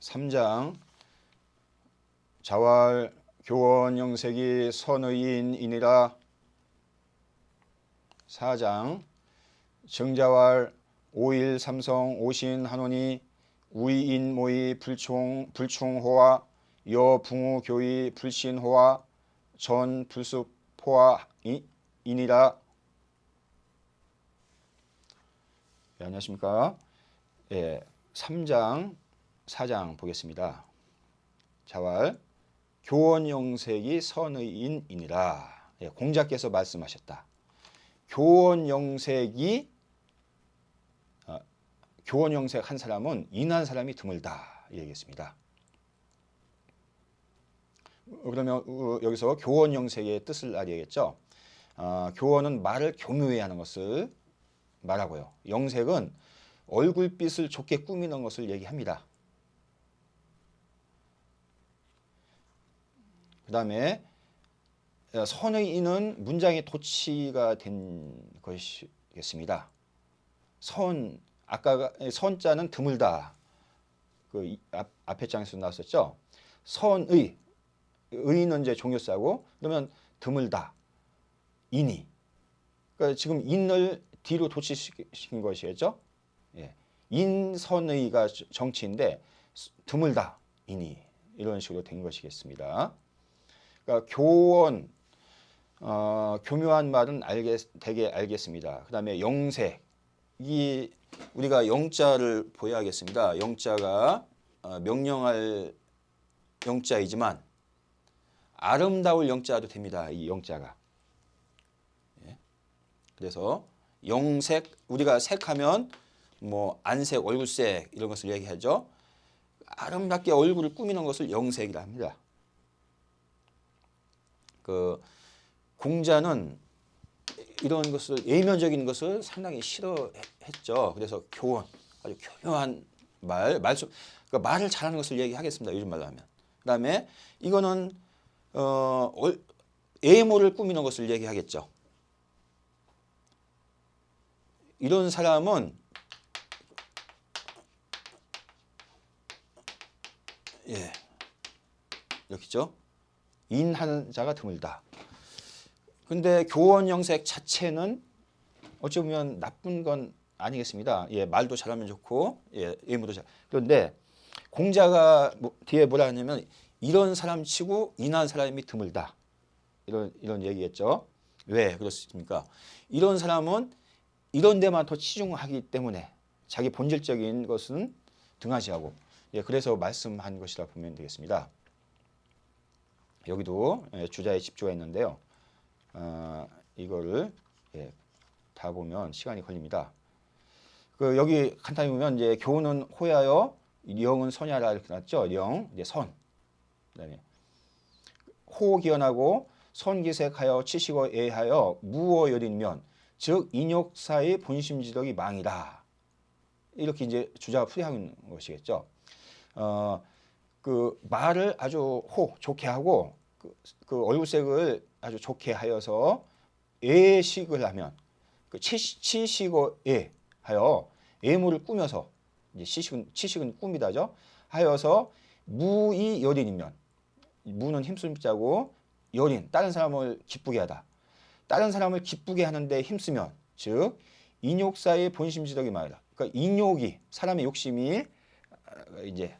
3장 자왈 교원 영색이 선의인이니라. 4장 정자왈 오일 삼성 오신 한원이 우이인 모이 불충호와 여붕우 교의 불신호와 전 불습호와 이니라. 네, 안녕하십니까. 3장 4장 보겠습니다. 자왈 교원 영색이 선의인이니라. 공자께서 말씀하셨다. 교원 영색이 교원 영색 한 사람은 인한 사람이 드물다 이 얘기했습니다. 그러면 여기서 교원 영색의 뜻을 알아야겠죠. 교원은 말을 교묘히 하는 것을 말하고요. 영색은 얼굴빛을 좋게 꾸미는 것을 얘기합니다. 그 다음에 선의인은 문장의 도치가 된 것이겠습니다. 아까 선자는 드물다. 그 앞에 장에서 나왔었죠. 선의, 의는 이제 종효사고, 그러면 드물다. 인이. 그러니까 지금 인을 뒤로 도치시킨 것이겠죠. 인선의가 정치인데 드물다. 인이. 이런 식으로 된 것이겠습니다. 그러니까 교원, 교묘한 말은 되게 알겠습니다. 그 다음에 영색, 우리가 영자를 보여야겠습니다. 영자가 명령할 영자이지만 아름다울 영자도 됩니다. 이 영자가. 그래서 영색, 우리가 색하면 뭐 안색, 얼굴색 이런 것을 얘기하죠. 아름답게 얼굴을 꾸미는 것을 영색이라 합니다. 그 공자는 이런 것을 예면적인 것을 상당히 싫어했죠. 그래서 교원, 아주 교묘한 말씀, 그러니까 말을 잘하는 것을 얘기하겠습니다. 요즘 말로 하면. 그다음에 이거는 예모를 꾸미는 것을 얘기하겠죠. 이런 사람은 이렇게 있죠. 인하는 자가 드물다. 근데 교원 영색 자체는 어찌 보면 나쁜 건 아니겠습니다. 말도 잘하면 좋고, 예무도 잘. 그런데 공자가 뒤에 뭐라 하냐면 이런 사람 치고 인한 사람이 드물다. 이런 얘기겠죠. 왜 그렇습니까? 이런 사람은 이런 데만 더 치중하기 때문에 자기 본질적인 것은 등하시하고, 그래서 말씀한 것이라 보면 되겠습니다. 여기도 주자에 집중가 있는데요. 이거를 다 보면 시간이 걸립니다. 여기 간단히 보면 이제 교는 호야여, 영은 선야라 이렇게 나왔죠. 영, 이제 선. 그다음에 호기연하고 선기색하여 치시고 애하여 무어열인면, 즉 인욕사의 본심지덕이 망이다. 이렇게 이제 주자가 풀이하는 것이겠죠. 그 말을 아주 좋게 하고 그 얼굴색을 아주 좋게 하여서 예식을 하면 그 치시고 하여 예물을 꾸며서 이제 치식은 꾸미다죠. 하여서 무이 열인이면, 무는 힘쓰자고 열인 다른 사람을 기쁘게 하다. 다른 사람을 기쁘게 하는데 힘쓰면, 즉 인욕사의 본심지덕이 말이다. 그러니까 인욕이, 사람의 욕심이 이제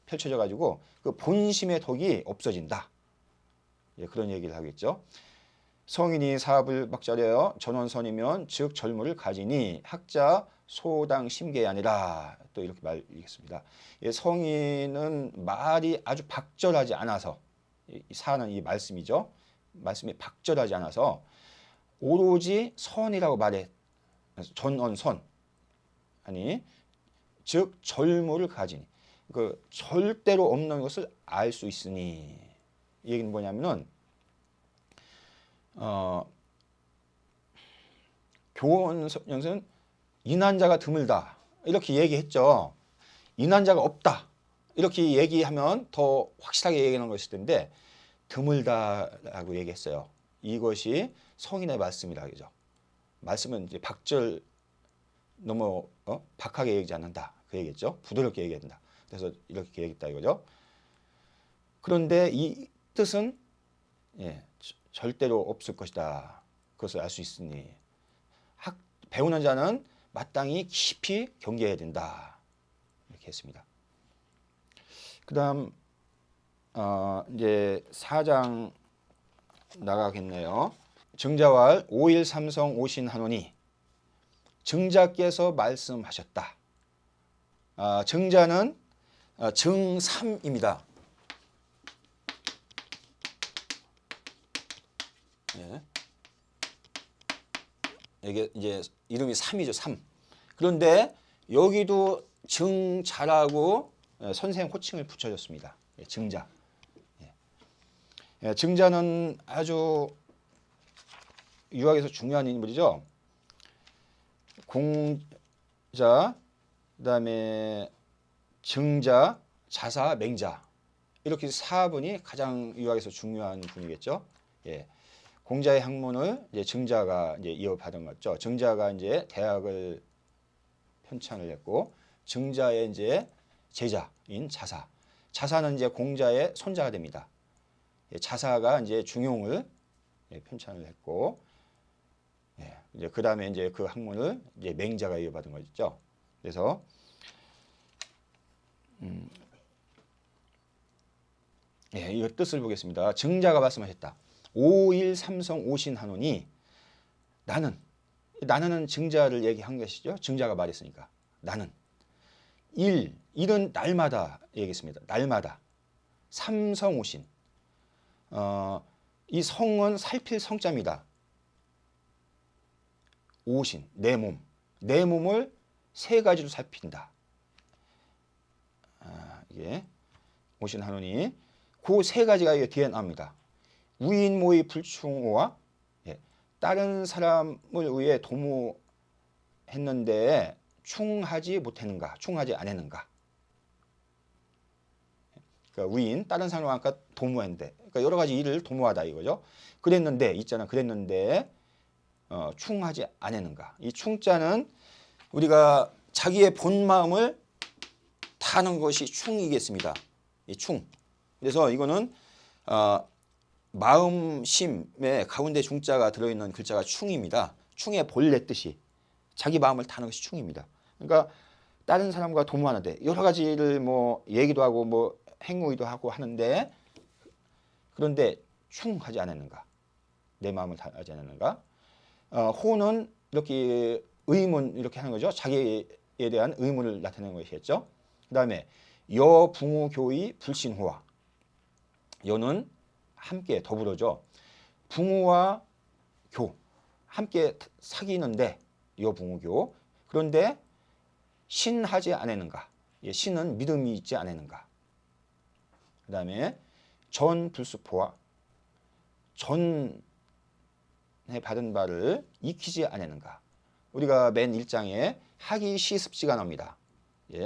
펼쳐져 가지고 그 본심의 덕이 없어진다. 그런 얘기를 하겠죠. 성인이 사업을 막자려여 전원선이면 즉 젊음을 가지니 학자 소당 심계가 아니라. 또 이렇게 말하겠습니다. 성인은 말이 아주 박절하지 않아서, 사는 이 말씀이죠. 말씀이 박절하지 않아서 오로지 선이라고 말해. 전원선 아니 즉 절모를 가지니, 그 절대로 없는 것을 알 수 있으니. 이 얘기는 뭐냐면은 교원 영색은 인한 자가 드물다 이렇게 얘기했죠. 인한 자가 없다 이렇게 얘기하면 더 확실하게 얘기하는 것일 텐데 드물다라고 얘기했어요. 이것이 성인의 말씀이라 그러죠. 말씀은 이제 박절 너무 박하게 얘기하지 않는다 그 얘기겠죠. 부드럽게 얘기해야 된다. 그래서 이렇게 계획했다 이거죠. 그런데 이 뜻은 절대로 없을 것이다. 그것을 알 수 있으니 배우는 자는 마땅히 깊이 경계해야 된다. 이렇게 했습니다. 그다음 이제 4장 나가겠네요. 증자왈 5일 삼성 오신하노니 증자께서 말씀하셨다. 증자는 증3입니다. 예. 이게 이제 이름이 3이죠. 3. 그런데 여기도 증자라고 선생 호칭을 붙여줬습니다. 증자. 증자는 아주 유학에서 중요한 인물이죠. 공자, 그다음에 증자, 자사, 맹자 이렇게 4분이 가장 유학에서 중요한 분이겠죠. 공자의 학문을 이제 증자가 이제 이어받은 거죠. 증자가 이제 대학을 편찬을 했고 증자의 이제 제자인 자사. 자사는 이제 공자의 손자가 됩니다. 자사가 이제 중용을 편찬을 했고, 이제 그 다음에 이제 그 학문을 이제 맹자가 이어받은 거죠. 그래서 이 뜻을 보겠습니다. 증자가 말씀하셨다. 5일 삼성 오신하노니 나는 증자를 얘기한 것이죠. 증자가 말했으니까 나는 일은 날마다 얘기했습니다. 날마다 삼성 오신 이 성은 살필 성자입니다. 오신 내 몸을 세 가지로 살핀다. 이게 오신 하노니 그 세 가지가 뒤에 나옵니다. 우인모의 불충호와 다른 사람을 위해 도모했는데 충하지 못했는가, 충하지 않았는가. 그러니까 우인 다른 사람을 아까 도모했는데, 그러니까 여러 가지 일을 도모하다 이거죠. 그랬는데 충하지 않았는가. 이 충자는 우리가 자기의 본 마음을 다하는 것이 충이겠습니다. 이 충. 그래서 이거는 마음심의 가운데 중자가 들어있는 글자가 충입니다. 충의 본래 뜻이 자기 마음을 타는 것이 충입니다. 그러니까 다른 사람과 도모하는데 여러 가지를 뭐 얘기도 하고 뭐 행위도 하고 하는데 그런데 충하지 않았는가? 내 마음을 타지 않았는가? 호는 이렇게 의문 이렇게 하는 거죠. 자기에 대한 의문을 나타내는 것이겠죠. 그다음에 여붕우교의 불신호와 여는 함께 더불어죠. 붕우와 교 함께 사귀는데 여붕우교 그런데 신하지 않았는가? 신은 믿음이 있지 않았는가? 그다음에 전불수포와 전에 받은 바를 익히지 않았는가? 우리가 맨 1장에 학이 시습지가 나옵니다.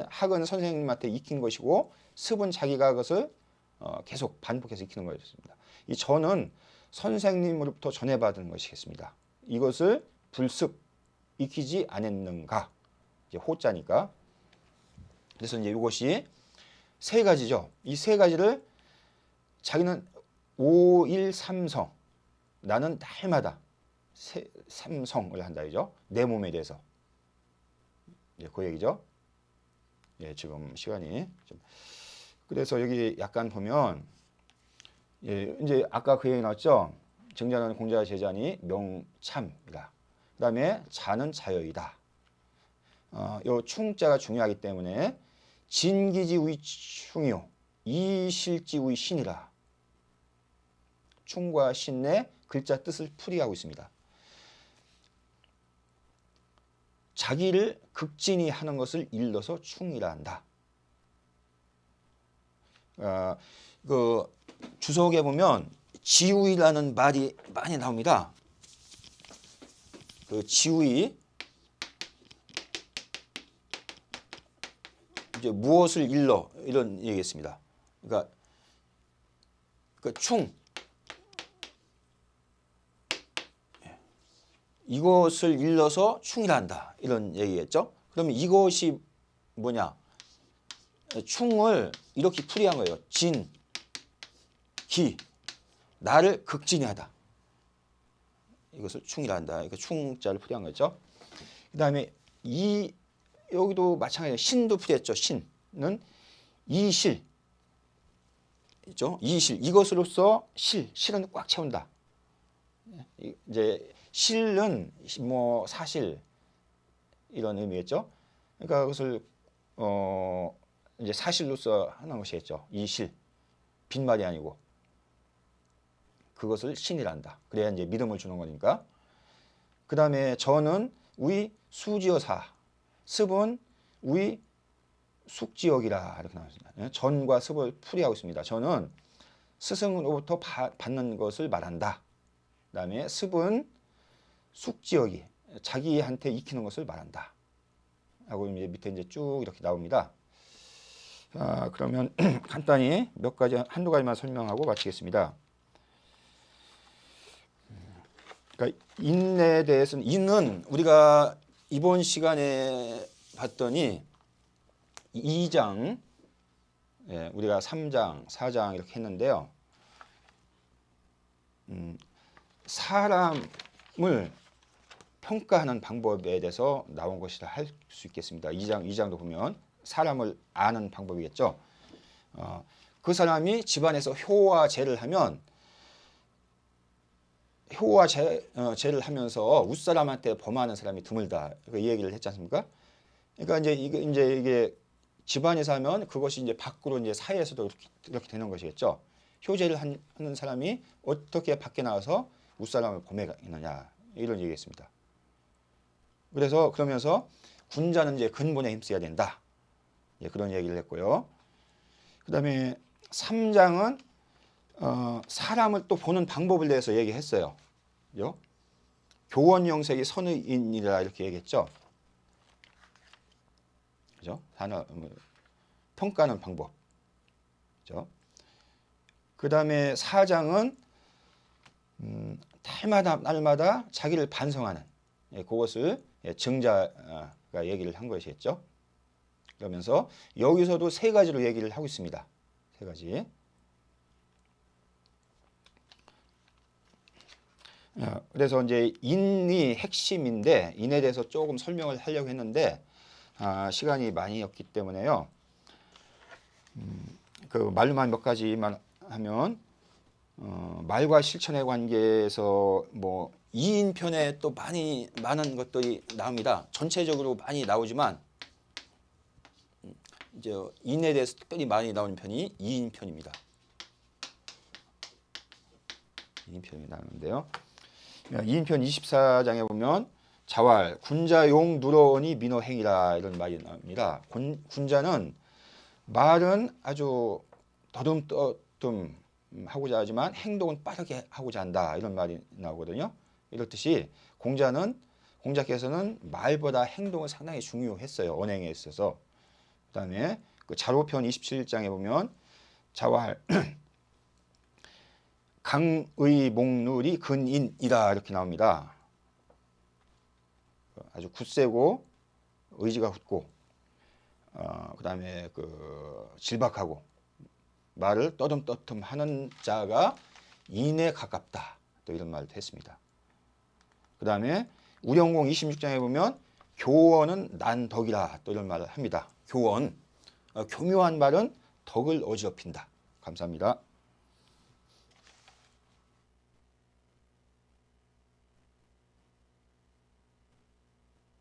학은 선생님한테 익힌 것이고 습은 자기가 그것을 계속 반복해서 익히는 것이었습니다. 이 전은 선생님으로부터 전해받은 것이겠습니다. 이것을 불습 익히지 않았는가? 이제 호자니까. 그래서 이제 이것이 세 가지죠. 이 세 가지를 자기는 5일 삼성 나는 날마다 삼성을 한다 이죠. 내 몸에 대해서. 그 얘기죠. 지금 시간이 좀. 그래서 여기 약간 보면 이제 아까 그 얘기 나왔죠. 증자는 공자 제자니 명참이다. 그다음에 자는 자여이다. 요 충자가 중요하기 때문에 진기지의 충이요 이실지의 신이라. 충과 신의 글자 뜻을 풀이하고 있습니다. 자기를 극진히 하는 것을 일러서 충이라 한다. 그 주석에 보면 지우이라는 말이 많이 나옵니다. 그 지우이 이제 무엇을 일러 이런 얘기했습니다. 그러니까 그 충 이것을 일러서 충이라 한다 이런 얘기겠죠. 그러면 이것이 뭐냐? 충을 이렇게 풀이한 거예요. 진, 기, 나를 극진히하다. 이것을 충이라 한다. 이거 충자를 풀이한 거죠. 그 다음에 이 여기도 마찬가지로 신도 풀이했죠. 신은 이실 있죠. 이실 이것으로서 실은 꽉 채운다. 이제 실은 뭐 사실 이런 의미겠죠. 그러니까 그것을 이제 사실로서 하는 것이겠죠. 이실 빈말이 아니고 그것을 신이란다. 그래야 이제 믿음을 주는 거니까. 그 다음에 전은 우리 수지어사, 습은 우리 숙지역이라 이렇게 나왔습니다. 전과 습을 풀이하고 있습니다. 전은 스승으로부터 받는 것을 말한다. 그 다음에 습은 숙지역이 자기한테 익히는 것을 말한다. 하고 이제 밑에 이제 쭉 이렇게 나옵니다. 자, 그러면 간단히 몇 가지 한두 가지만 설명하고 마치겠습니다. 그러니까 인에 대해서는 인은 우리가 이번 시간에 봤더니 2장, 예, 우리가 3장, 4장 이렇게 했는데요. 사람을 평가하는 방법에 대해서 나온 것이라 할 수 있겠습니다. 2장도 보면 사람을 아는 방법이겠죠. 그 사람이 집안에서 효와 죄를 하면 효와 죄를 하면서 윗사람한테 범하는 사람이 드물다. 이 얘기를 했지 않습니까? 그러니까 이제 이게 집안에서 하면 그것이 이제 밖으로 이제 사회에서도 이렇게 되는 것이겠죠. 효죄를 하는 사람이 어떻게 밖에 나와서 윗사람을 범해가느냐 이런 얘기했습니다. 그래서 그러면서 군자는 이제 근본에 힘써야 된다. 그런 얘기를 했고요. 그다음에 3장은 사람을 또 보는 방법에 대해서 얘기했어요. 그죠? 교원 영색이 선의인이라 이렇게 얘기했죠. 그죠? 평가하는 방법. 그죠? 그다음에 4장은 날마다 자기를 반성하는 그것을 증자가 얘기를 한 것이겠죠. 그러면서 여기서도 세 가지로 얘기를 하고 있습니다. 세 가지. 그래서 이제 인이 핵심인데 인에 대해서 조금 설명을 하려고 했는데 시간이 많이 없기 때문에요. 그 말로만 몇 가지만 하면 말과 실천의 관계에서 뭐 2인편에 또 많은 것들이 나옵니다. 전체적으로 많이 나오지만 이제 인에 대해서 특별히 많이 나오는 편이 2인편입니다. 2인편이 나오는데요. 2인편 24장에 보면 자왈 군자용 누러오니 민호행이라 이런 말이 나옵니다. 군자는 말은 아주 더듬떠듬 하고자 하지만 행동은 빠르게 하고자 한다 이런 말이 나오거든요. 이렇듯이 공자께서는 말보다 행동을 상당히 중요했어요. 언행에 있어서. 그다음에 그 자로편 27장에 보면 자왈 강의 목룰이 근인이다 이렇게 나옵니다. 아주 굳세고 의지가 굳고 그다음에 그 질박하고 말을 떠듬떠듬 하는 자가 인에 가깝다. 또 이런 말을 했습니다. 그다음에 우령공 26장에 보면 교원은 난덕이라 또 이런 말을 합니다. 교원, 교묘한 말은 덕을 어지럽힌다. 감사합니다.